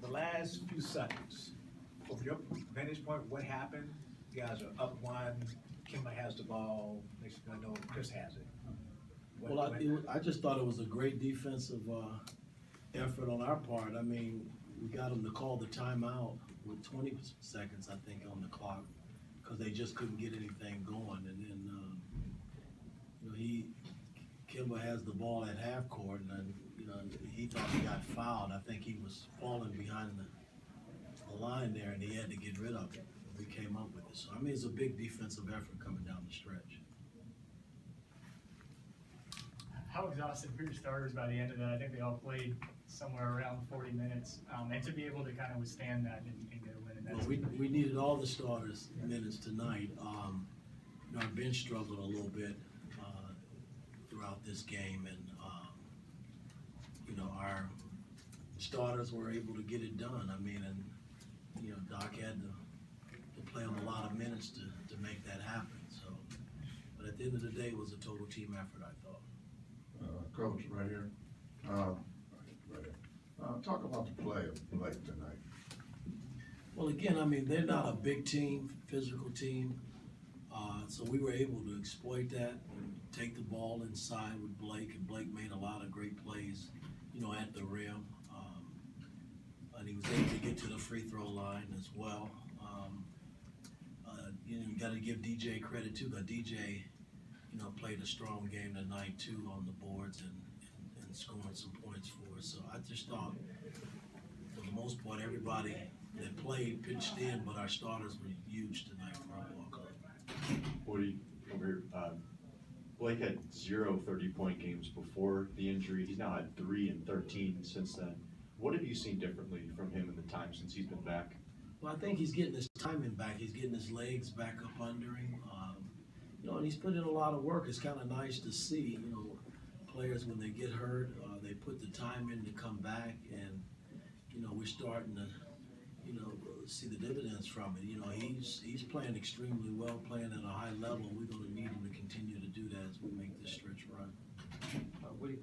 the last few seconds, from your vantage point, what happened? You guys are up one, Kimba has the ball, next thing I know, Chris has it. Well, I just thought it was a great defensive effort on our part. I mean, we got them to call the timeout with 20 seconds, I think, on the clock, because they just couldn't get anything going. And then, Kimba has the ball at half court, and then, he thought he got fouled. I think he was falling behind the line there, and he had to get rid of it. We came up with it. So, I mean, it's a big defensive effort coming down the stretch. How exhausted were your starters by the end of that? I think they all played somewhere around 40 minutes, and to be able to kind of withstand that and get a win. Well, we needed all the starters minutes tonight. Our bench struggled a little bit throughout this game, and our starters were able to get it done. I mean, and Doc had to play them a lot of minutes to make that happen. So, but at the end of the day, it was a total team effort, I thought. Coach, right here. Talk about the play of Blake tonight. Well, again, I mean, they're not a big team, physical team, so we were able to exploit that and take the ball inside with Blake, and Blake made a lot of great plays, at the rim. And he was able to get to the free throw line as well. You got to give DJ credit too, because DJ, played a strong game tonight too on the boards and scoring some points for us. So I just thought, for the most part, everybody that played pitched in, but our starters were huge tonight for our ball club. Woody, over here, Blake had 0 30-point games before the injury. He's now had 3 and 13 since then. What have you seen differently from him in the time since he's been back? Well, I think he's getting his timing back. He's getting his legs back up under him. And he's put in a lot of work. It's kind of nice to see, players when they get hurt, they put the time in to come back, and, we're starting to, see the dividends from it. He's playing extremely well, playing at a high level. We're going to need him to continue to do that as we make this stretch run. Woody,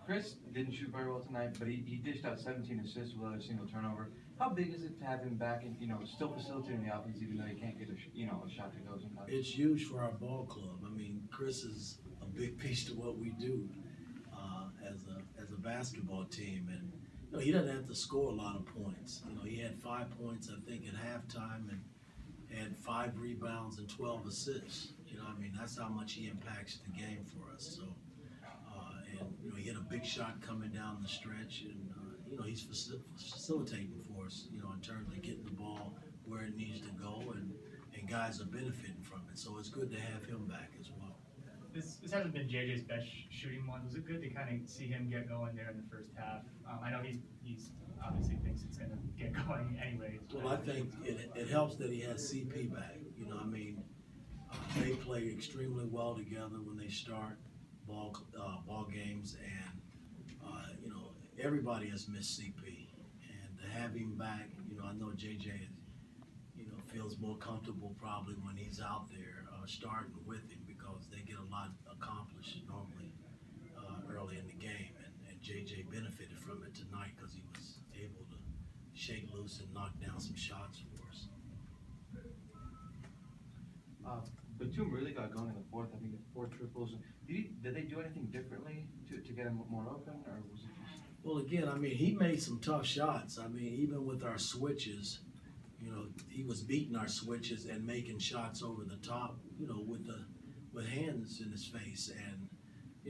Chris didn't shoot very well tonight, but he dished out 17 assists without a single turnover. How big is it to have him back and still facilitating the offense, even though he can't get a shot to go sometimes? It's huge for our ball club. I mean, Chris is a big piece to what we do as a basketball team, and he doesn't have to score a lot of points. He had 5 points, I think, at halftime, and had 5 rebounds and 12 assists. I mean, that's how much he impacts the game for us. So, he had a big shot coming down the stretch, and he's facilitating for us. In terms of getting the ball where it needs to go, and guys are benefiting from it. So it's good to have him back as well. This hasn't been JJ's best shooting one. Was it good to kind of see him get going there in the first half? I know he's obviously thinks it's going to get going anyways. Well, I think it helps that he has CP back. They play extremely well together when they start ball games, and everybody has missed CP, and to have him back, I know JJ, feels more comfortable probably when he's out there starting with him, because they get a lot accomplished normally early in the game, and JJ benefited from it tonight because he was able to shake loose and knock down some shots for us. Batum really got going in the fourth. I think it's 4 triples. Did they do anything differently to get him more open, or was it just? Well, again, I mean, he made some tough shots. I mean, even with our switches, he was beating our switches and making shots over the top, with hands in his face. And,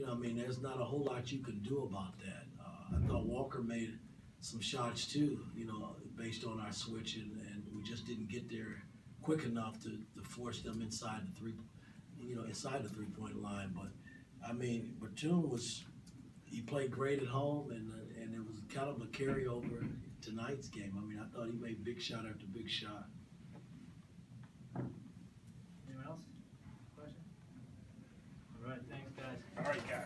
I mean, there's not a whole lot you can do about that. I thought Walker made some shots too, based on our switching, and we just didn't get there quick enough to force them inside the three-point line. But, I mean, Batum he played great at home, and it was kind of a carryover tonight's game. I mean, I thought he made big shot after big shot. Anyone else? Question? All right, thanks, guys. All right, guys.